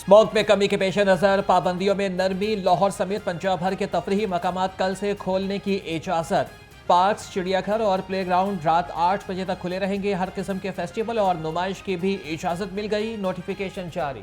Smog में कमी के पेश नजर पाबंदियों में नरमी। लाहौर समेत पंजाब भर के तफरीही मकामात कल से खोलने की इजाजत। पार्क्स, चिड़ियाघर और प्लेग्राउंड रात 8 बजे तक खुले रहेंगे। हर किस्म के फेस्टिवल और नुमाइश की भी इजाजत मिल गई। नोटिफिकेशन जारी।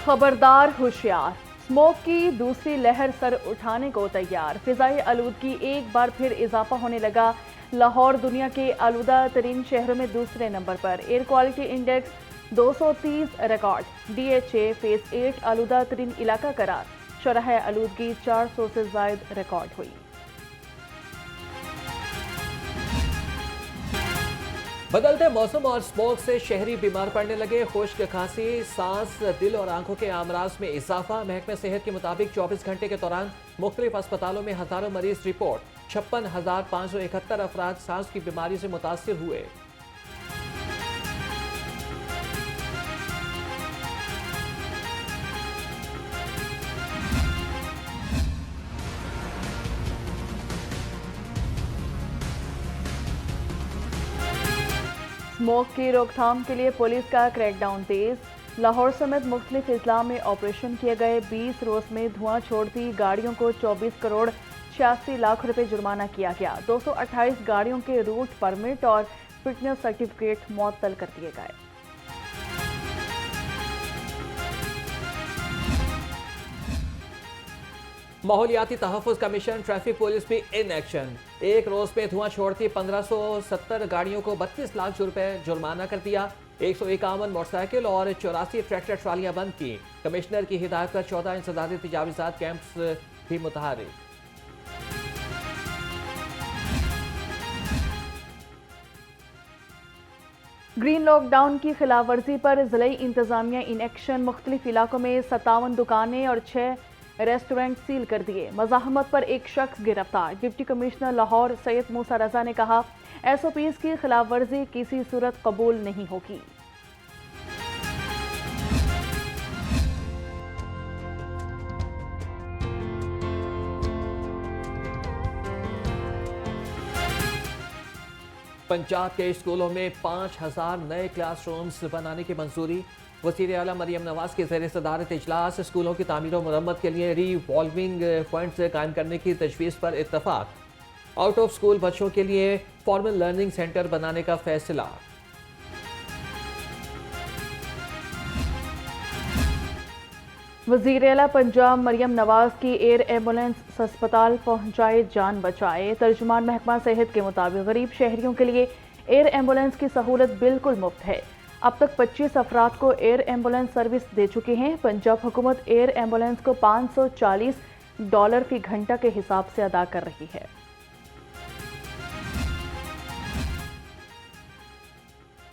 खबरदार होशियार, स्मोक की दूसरी लहर सर उठाने को तैयार। फिजाई आलूदगी एक बार फिर इजाफा होने लगा। लाहौर दुनिया के आलूदा तरीन शहरों में दूसरे नंबर पर। Air quality index 230 record. DHA phase 8 आलूदा तरीन इलाका करार। शरह आलूदगी 400 से ज्यादा रिकॉर्ड हुई। बदलते मौसम और स्मोक से शहरी बीमार पड़ने लगे। खुश्क, खांसी, सांस, दिल और आंखों के आमराज में इजाफा। महकमे सेहत के मुताबिक 24 घंटे के दौरान मुख्तलिफ अस्पतालों में हजारों मरीज रिपोर्ट। 56,571 अफराद सांस की बीमारी से मुतासिर हुए। स्मोक की रोकथाम के लिए पुलिस का क्रैकडाउन तेज। लाहौर समेत मुख्तलिफ अजला में ऑपरेशन किए गए। 20 रोज में धुआं छोड़ती गाड़ियों को 24 करोड़ 86 लाख रुपए जुर्माना किया गया। 228 गाड़ियों के रूट परमिट और फिटनेस सर्टिफिकेट मुअत्तल कर दिए गए। माहौलियाती तहफ़्फ़ुज़ कमीशन, ट्रैफिक पुलिस भी इन एक्शन। एक रोज में धुआं छोड़ती 1570 गाड़ियों को 32 लाख रुपए जुर्माना कर दिया। 151 मोटरसाइकिल और 84 ट्रैक्टर ट्रालियां बंद की। कमिश्नर की हिदायत पर 14 इंसदादी तजावीज़ात कैंप्स भी मुतहर्रिक। ग्रीन लॉकडाउन की खिलाफ वर्जी पर जिले इंतजामिया इन एक्शन। मुख्तलिफ इलाकों में 57 दुकानें और 6 रेस्टोरेंट सील कर दिए। मज़ाहमत पर एक शख्स गिरफ्तार। डिप्टी कमिश्नर लाहौर सैयद मूसा रजा ने कहा, SOPs की खिलाफ वर्जी किसी सूरत कबूल नहीं होगी। पंजाब के स्कूलों में 5,000 नए क्लासरूम्स बनाने की मंजूरी। वज़ीर आला मरियम नवाज के ज़ेर सदारत इजलास। स्कूलों की तामीर और मरम्मत के लिए रिवॉल्विंग फंड्स कायम करने की तजवीज़ पर इत्तफाक। आउट ऑफ स्कूल बच्चों के लिए फॉर्मल लर्निंग सेंटर बनाने का फैसला। वज़ीर आला पंजाब मरियम नवाज की एयर एम्बुलेंस अस्पताल पहुंचाए जान बचाए। तर्जुमान महकमा सेहत के मुताबिक गरीब शहरियों के लिए एयर एम्बुलेंस की सहूलत बिल्कुल मुफ्त है। अब तक 25 अफराद को एयर एम्बुलेंस सर्विस दे चुके हैं। पंजाब हुकूमत एयर एम्बुलेंस को $540 फी घंटा के हिसाब से अदा कर रही है।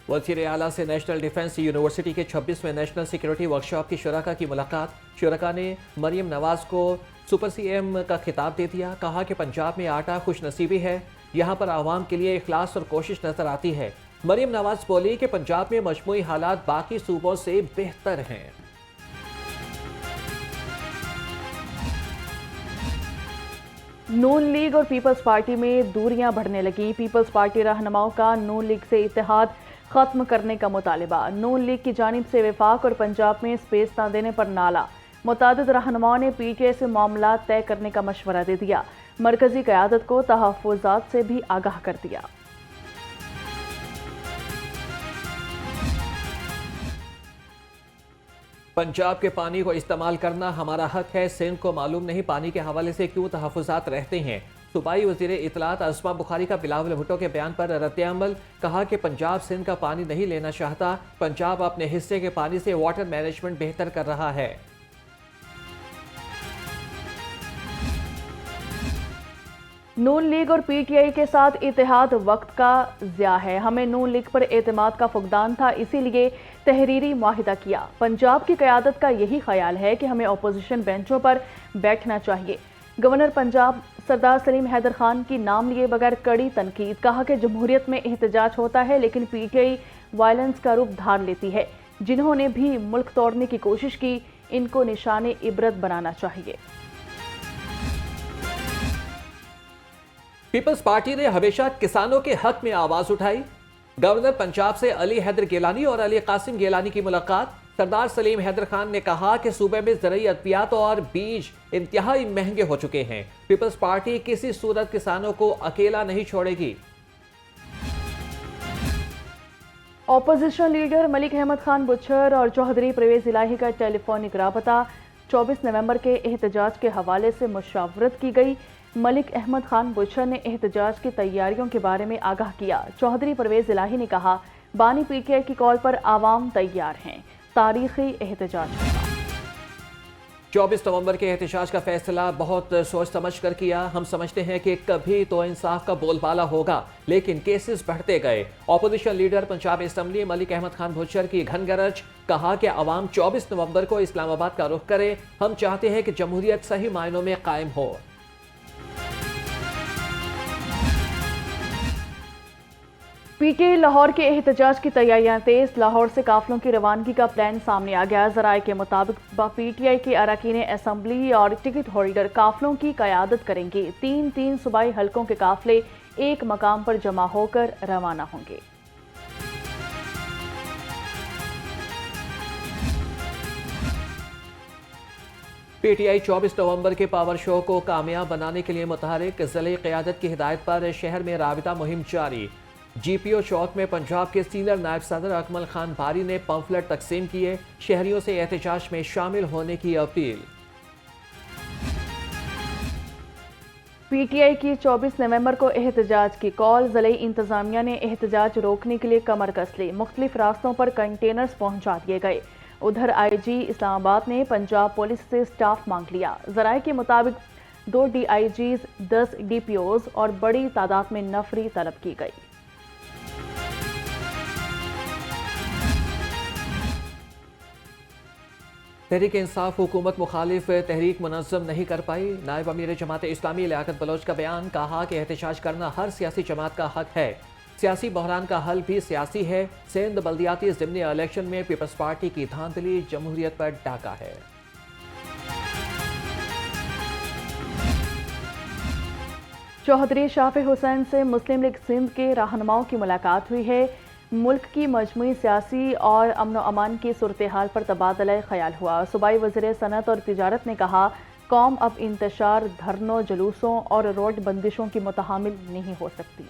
वज़ीर आला से नेशनल डिफेंस यूनिवर्सिटी के 26वें नेशनल सिक्योरिटी वर्कशॉप की शुरका की मुलाकात। शुरका ने मरियम नवाज को सुपर CM का खिताब दे दिया। कहा कि पंजाब में आटा खुश नसीबी है। यहाँ पर आवाम के लिए इखलास और कोशिश नजर आती है। मरियम नवाज बोली कि पंजाब में मजमूई हालात बाकी सूबों से बेहतर हैं। नून लीग और पीपल्स पार्टी में दूरियां बढ़ने लगी। पीपल्स पार्टी रहनुमाओं का नून लीग से इत्तेहाद खत्म करने का मुतालिबा। नून लीग की जानिब से वफाक और पंजाब में स्पेस न देने पर नाला। मुतादिद रहनुमाओं ने PTI से मामला तय करने का मशवरा दे दिया। मरकजी क़यादत को तहफ़्फ़ुज़ात से भी आगाह कर दिया। पंजाब के पानी को इस्तेमाल करना हमारा हक है। सिंध को मालूम नहीं पानी के हवाले से क्यों तहफ़्फ़ुज़ात रहते हैं। सूबाई वज़ीर इत्तलात अस्मा बुखारी का बिलावल भुट्टो के बयान पर रद्द-ए-अमल। कहा कि पंजाब सिंध का पानी नहीं लेना चाहता। पंजाब अपने हिस्से के पानी से वाटर मैनेजमेंट बेहतर कर रहा है। नून लीग और PTI के साथ इत्तेहाद वक्त का ज़िया है। हमें नून लीग पर एतमाद का फुकदान था, इसीलिए तहरीरी मुआहिदा किया। पंजाब की क़यादत का यही ख्याल है कि हमें अपोजिशन बेंचों पर बैठना चाहिए। गवर्नर पंजाब सरदार सलीम हैदर खान की नाम लिए बगैर कड़ी तनकीद। कहा कि जमहूरियत में एहतजाज होता है लेकिन PTI वायलेंस का रूप धार लेती है। जिन्होंने भी मुल्क तोड़ने की कोशिश की, इनको निशाने इबरत बनाना चाहिए। पीपल्स पार्टी ने हमेशा किसानों के हक में आवाज उठाई। गवर्नर पंजाब से अली हैदर गिलानी और अली कासिम गिलानी की मुलाकात। सरदार सलीम हैदर खान ने कहा कि सूबे में ज़रूरी अद्वियात और बीज इंतहाई महंगे हो चुके हैं। पीपल्स पार्टी किसी सूरत किसानों को अकेला नहीं छोड़ेगी। Opposition leader Malik Ahmed Khan butcher और चौधरी परवेज इलाही का टेलीफोनिक राबता 24 नवंबर के एहतजाज के हवाले से मुशावरत की गई। मलिक अहमद खान बुच्चर ने एहतजाज की तैयारियों के बारे में आगाह किया। चौधरी परवेज इलाही ने कहा, बानी पीटीआई की कॉल पर आवाम तैयार हैं, तारीखी एहतजाज होगा। 24 नवंबर के एहतजाज का फैसला बहुत सोच समझ कर किया। हम समझते हैं कि कभी तो इंसाफ का बोलबाला होगा, लेकिन केसेस बढ़ते गए। Opposition leader Punjab assembly Malik Ahmed Khan Bhachar की घनगरज, कहा कि अवाम 24 नवंबर को इस्लामाबाद का रुख करे। हम चाहते हैं कि जमहूरियत सही मायनों में कायम हो। पीटीआई लाहौर के एहतजाज की तैयारियां तेज। लाहौर से काफिलों की रवानगी का प्लान सामने आ गया। जराये के मुताबिक पीटीआई के अरकान असेंबली और टिकट होल्डर काफिलों की क़यादत करेंगे। 3 सूबाई हलकों के काफिले एक मकाम पर जमा होकर रवाना होंगे। पीटीआई 24 नवंबर के पावर शो को कामयाब बनाने के लिए मुतहरिक। ज़िले क़यादत की हिदायत पर शहर में राबिता मुहिम जारी। जीपीओ चौक में पंजाब के सीनियर नायब सदर अकमल खान बारी ने पंफलेट तकसीम किए। शहरियों से एहतजाज में शामिल होने की अपील। पीटीआई की 24 नवंबर को एहतजाज की कॉल। ज़िले इंतजामिया ने एहतजाज रोकने के लिए कमर कस ली। मुख्तलिफ रास्तों पर कंटेनर्स पहुंचा दिए गए। उधर आईजी इस्लामाबाद ने पंजाब पुलिस से स्टाफ मांग लिया। जराये के मुताबिक 2 डीआईजीज, 10 डीपीओज और बड़ी तादाद में नफरी तलब की गई। तहरीक इंसाफ हुकूमत मुखालिफ तहरीक मुनज़्ज़म नहीं कर पाई। नायब अमीर जमात इस्लामी लियाकत बलोच का बयान, कहा कि एहतजाज करना हर सियासी जमात का हक है। सियासी बहरान का हल भी सियासी है। सिंध बल्दियाती ज़िमनी इलेक्शन में पीपल्स पार्टी की धांधली जमहूरियत पर डाका है। चौधरी शाफी हुसैन से मुस्लिम लीग सिंध के रहनुमाओं की मुलाकात हुई है। मुल्क की मजमूई सियासी और अमन व अमान की सूरत हाल पर तबादला ख्याल हुआ। सूबाई वज़ीर सनअत और तिजारत ने कहा, कौम अब इंतशार, धरनों, जुलूसों और रोड बंदिशों की मुतहामिल नहीं हो सकती।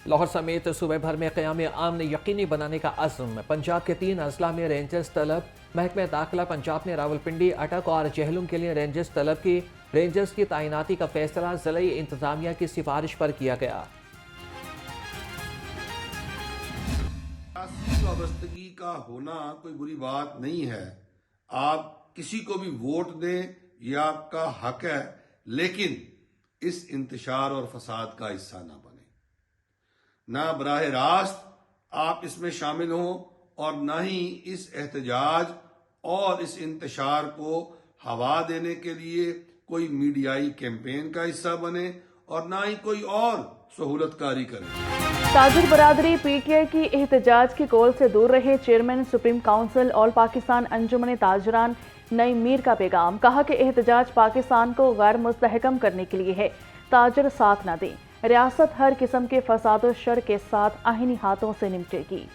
लाहौर समेत सूबे भर में क़याम अमन यकीनी बनाने का अज़्म। पंजाब के 3 अजला में रेंजर्स तलब। महकमे दाखिला पंजाब ने रावलपिंडी, अटक और जहलुम के लिए रेंजर्स तलब की। रेंजर्स की तैनाती का फैसला ज़िले इंतजामिया की सिफारिश पर किया गया। वाबस्तगी का होना कोई बुरी बात नहीं है। आप किसी को भी वोट दें, यह आपका हक है, लेकिन इस इंतशार और फसाद का हिस्सा ना बने। ना बराह रास्त आप इसमें शामिल हों और ना ही इस एहतजाज और इस इंतशार को हवा देने के लिए कोई मीडियाई कैंपेन का हिस्सा बने और ना ही कोई और सहूलतकारी करे। ताजिर बरादरी पीटीआई की एहतजाज की कॉल से दूर रहे। Chairman supreme council all Pakistan Anjuman Tajiran Naeem Mir का पैगाम, कहा कि एहतजाज पाकिस्तान को गैर मुस्तहकम करने के लिए है। ताजर साथ न दें। रियासत हर किस्म के फसाद और शर के साथ आहीनी हाथों से निपटेगी।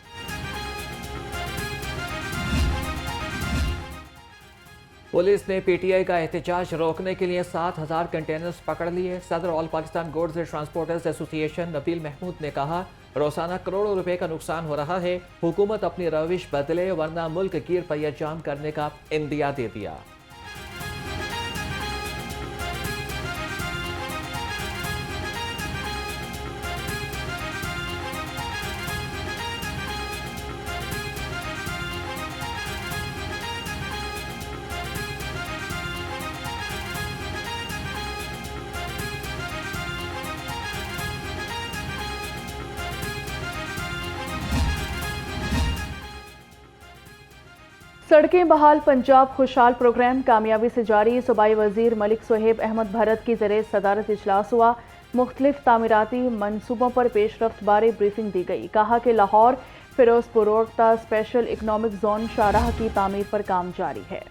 पुलिस ने पीटीआई का एहतजाज रोकने के लिए 7000 कंटेनर्स पकड़ लिए। सदर all Pakistan goods transporters association Nabeel Mahmood ने कहा, रोजाना करोड़ों रुपए का नुकसान हो रहा है। हुकूमत अपनी रविश बदले, वरना मुल्क गिर पैजाम करने का इंदिया दे दिया। सड़कें बहाल, पंजाब खुशहाल प्रोग्राम कामयाबी से जारी। सूबाई वजीर मलिक सुहेब अहमद भरत की ज़रिए सदारत इजलास हुआ। मुख्तलिफ तामीराती मनसूबों पर पेशरफ्त बारे ब्रीफिंग दी गई। कहा कि लाहौर फिरोजपुर रोड का स्पेशल इकनॉमिक जोन शाहराह की तामीर पर काम जारी है।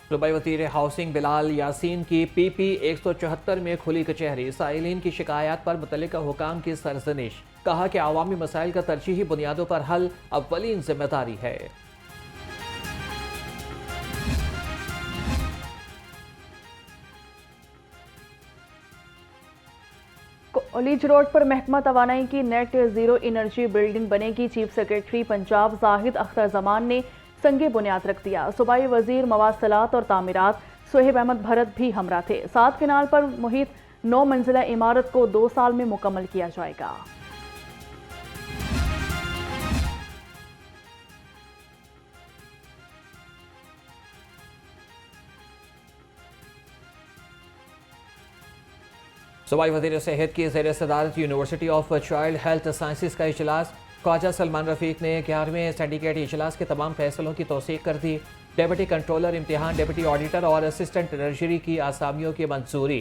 सूबाई वज़ीर हाउसिंग बिलाल यासीन की PP 174 में खुली कचहरी। साइलिन की शिकायत पर मुतल्लिका हुकाम की सरजनिश। कहा कि अवामी मसाइल का तरजीही बुनियादों पर हल अव्वलीन जिम्मेदारी है। कॉलेज रोड पर महकमा तवानाई की नेट जीरो एनर्जी बिल्डिंग बनेगी। चीफ सेक्रेटरी पंजाब जाहिद अख्तर जमान ने संगे बुनियाद रख दिया। सूबाई वजीर मवासलात और तामीरात सोहेब अहमद भरत भी हमरा थे। 7 किनाल पर मुहित 9 मंजिला इमारत को 2 साल में मुकम्मल किया जाएगा। सूबाई वज़ीर सेहत की ज़ेर सदारत university of child health sciences का इजलास। ख्वाजा सलमान रफीक ने 11वें सिंडिकेट इजलास के तमाम फैसलों की तौसीक कर दी। डेप्टी कंट्रोलर इम्तिहान, डेप्टी ऑडिटर और असिस्टेंट ट्रेजरी की आसामियों की मंजूरी।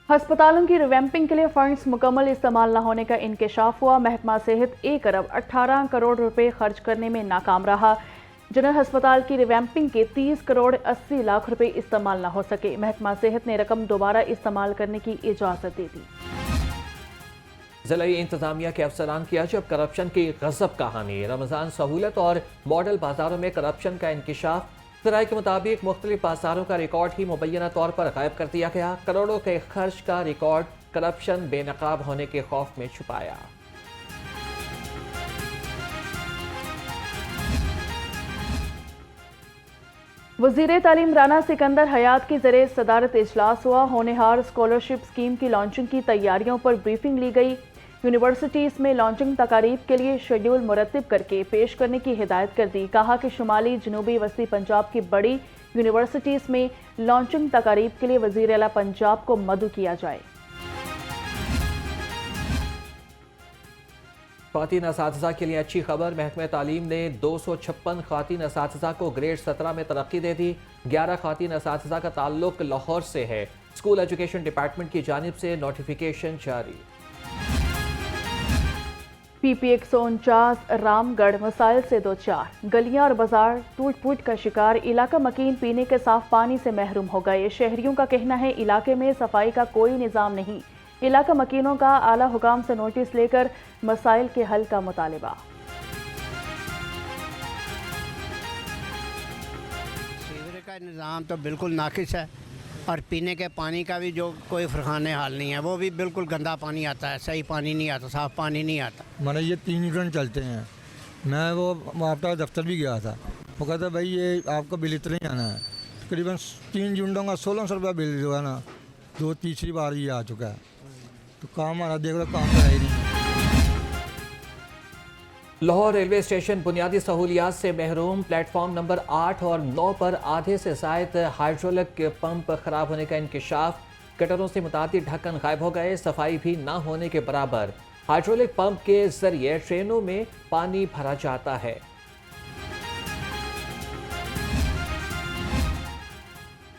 अस्पतालों की रिवैम्पिंग के लिए फंड्स मुकम्मल इस्तेमाल न होने का इंकशाफ हुआ। महकमा सेहत 1 अरब 18 करोड़ रुपए खर्च करने में नाकाम रहा। जनरल अस्पताल की रिवैम्पिंग के 30 करोड़ 80 लाख रुपए इस्तेमाल न हो सके। महकमा सेहत ने रकम दोबारा इस्तेमाल करने की इजाजत दे दी। ज़िला इंतजामिया के अफसरान की अजब करप्शन की गजब कहानी। रमज़ान सहूलत और मॉडल बाजारों में करप्शन का इंकिशाफ। ज़राए के मुताबिक मुख्तलिफ बाजारों का रिकॉर्ड ही मुबैना तौर पर गायब कर दिया गया। करोड़ों के खर्च का रिकॉर्ड करप्शन बेनकाब होने के खौफ में छुपाया। वज़ीर तालीम राना सिकंदर हयात की ज़रिए सदारत इजलास हुआ। होनहार स्कॉलरशिप स्कीम की लॉन्चिंग की तैयारियों पर ब्रीफिंग ली गई। यूनिवर्सिटीज़ में लॉन्चिंग तकारीब के लिए शेड्यूल मुरतब करके पेश करने की हिदायत कर दी। कहा कि शुमाली जनूबी वस्ती पंजाब की बड़ी यूनिवर्सिटीज़ में लॉन्चिंग तकारीब के लिए वज़ीर आला पंजाब को मदऊ किया जाए। ख़वातीन असातिज़ा के लिए अच्छी खबर। महकमे तालीम ने 256 ख़वातीन असातिज़ा को ग्रेड 17 में तरक्की दे दी। 11 ख़वातीन असातिज़ा का ताल्लुक लाहौर से है। स्कूल एजुकेशन डिपार्टमेंट की जानिब से नोटिफिकेशन जारी। PP 149 रामगढ़ मसाइल से 2-4 गलियां और बाजार टूट फूट का शिकार। इलाका मकीन पीने के साफ पानी से महरूम हो गए। शहरियों का कहना है इलाके में सफाई का कोई निज़ाम नहीं। इलाका मकीनों का आला हुकाम से नोटिस लेकर मसाइल के हल का मुतालिबा। सीवरेज का निज़ाम तो बिल्कुल नाकिस है और पीने के पानी का भी जो कोई फरखाने हाल नहीं है। वो भी बिल्कुल गंदा पानी आता है, सही पानी नहीं आता, साफ़ पानी नहीं आता। मैंने ये 3 यूनिट चलते हैं। मैं वो आपका दफ्तर भी गया था, वो कहता भाई ये आपका बिल इतना ही आना है। तकरीबन 3 यूनिटों का 1600 रुपया बिल जो है ना, 2-तीसरी बार ये आ चुका है। तो काम आना देख लो, काम तो है ही नहीं। लाहौर रेलवे स्टेशन बुनियादी सहूलियात से महरूम। प्लेटफॉर्म नंबर 8 और 9 पर आधे से ज़ायद हाइड्रोलिक पंप खराब होने का इंकशाफ। गटरों से मुतादिद ढक्कन गायब हो गए। सफाई भी ना होने के बराबर। हाइड्रोलिक पंप के जरिए ट्रेनों में पानी भरा जाता है।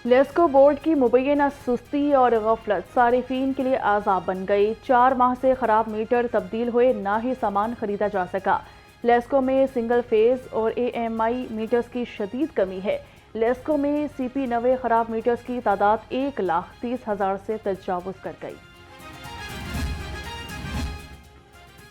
लेस्को बोर्ड की मुबैना सुस्ती और गफलत सारिफीन के लिए आज़ाब बन गई। 4 माह से खराब मीटर तब्दील हुए, ना ही सामान खरीदा जा सका। लेस्को में सिंगल फेज और AMI मीटर्स की शदीद कमी है। लेस्को में CP 90 खराब मीटर्स की तादाद 1,30,000 से तजावुज़ कर गई।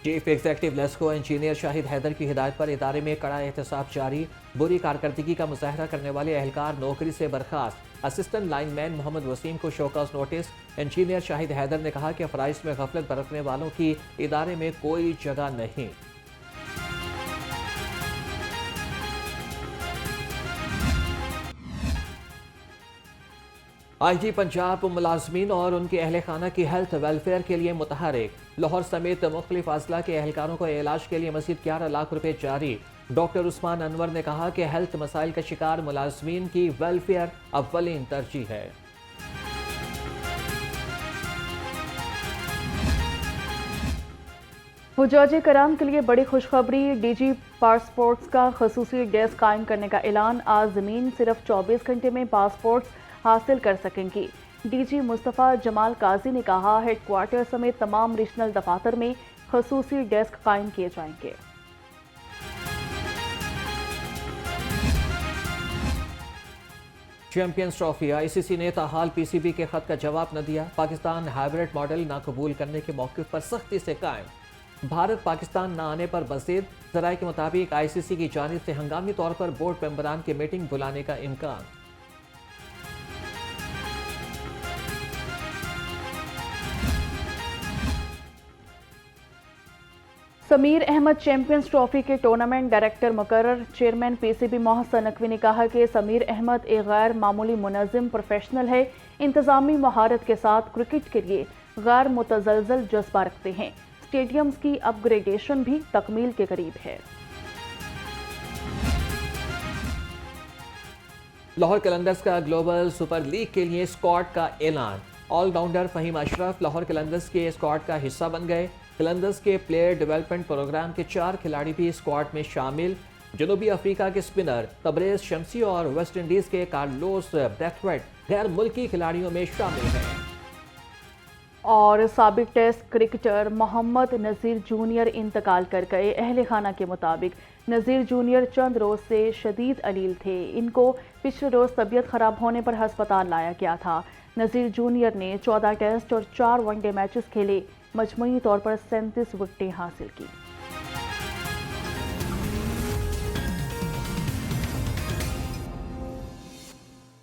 Chief executive LESCO engineer Shahid Haider की हिदायत पर इदारे में कड़ा एहतसाब जारी। बुरी कारकर्दगी का मुजाहरा करने वाले एहलकार नौकरी से बर्खास्त। असिस्टेंट लाइनमैन मोहम्मद वसीम को show cause notice. Engineer Shahid Haider ने कहा कि फ़राइज़ में गफलत बरतने वालों की इदारे में कोई जगह नहीं। IG पंजाब मुलाजमीन और उनके अहल खाना की हेल्थ वेलफेयर के लिए मुतहरिक। लाहौर समेत मुख्तलिफ अजला के एहलकारों को इलाज के लिए मज़ीद 11 लाख रुपए जारी। डॉक्टर उस्मान अनवर ने कहा कि हेल्थ मसाइल का शिकार मुलाजमीन की वेलफेयर अव्वलीन तरजीह है। हुज्जाज कराम के लिए बड़ी खुशखबरी। DG पासपोर्ट्स का खसूसी डेस्क कायम करने का ऐलान। आज ज़मीन सिर्फ 24 घंटे में पासपोर्ट्स हासिल कर सकेंगी। DG मुस्तफ़ा जमाल काजी ने कहा हेडक्वार्टर समेत तमाम रीजनल दफातर में खसूसी डेस्क कायम किए जाएंगे। चैंपियंस ट्रॉफी आईसीसी ने ताहाल पीसीबी के खत का जवाब न दिया। पाकिस्तान हाइब्रिड मॉडल ना कबूल करने के मौके पर सख्ती से कायम। भारत पाकिस्तान न आने पर बसीद। जराये के मुताबिक आईसीसी की जानिब से हंगामी तौर पर बोर्ड मेंबरान की मीटिंग बुलाने का इम्कान। समीर अहमद चैंपियंस ट्रॉफी के टूर्नामेंट डायरेक्टर मुकर्रर। चेयरमैन पीसीबी मोहसन नकवी ने कहा कि समीर अहमद एक गैर मामूली मुनज़्ज़म प्रोफेशनल है। इंतज़ामी महारत के साथ क्रिकेट के लिए गैर मुतज़लज़ल जज्बा रखते हैं। स्टेडियम्स की अपग्रेडेशन भी तकमील के करीब है। लाहौर कलंदर्स का ग्लोबल सुपर लीग के लिए स्क्वाड का ऐलान। ऑलराउंडर फहीम अशरफ लाहौर कलंदर्स के स्क्वाड का हिस्सा बन गए। कलंदर्स के प्लेयर डेवलपमेंट प्रोग्राम के 4 खिलाड़ी भी स्क्वाड में शामिल। जनूबी अफ्रीका के स्पिनर तबरेज शमसी और वेस्ट इंडीज के कार्लोस ब्रैथवेट गैर मुल्की खिलाड़ियों में शामिल हैं। और साबिक टेस्ट क्रिकेटर मोहम्मद नज़ीर जूनियर इंतकाल कर गए। अहले खाना के मुताबिक नज़ीर जूनियर चंद रोज़ से शदीद अलील थे। इनको पिछले रोज़ तबीयत ख़राब होने पर हस्पताल लाया गया था। नज़ीर जूनियर ने 14 टेस्ट और 4 वनडे मैचेस खेले। मजमूई तौर पर 37 विकेटें हासिल की।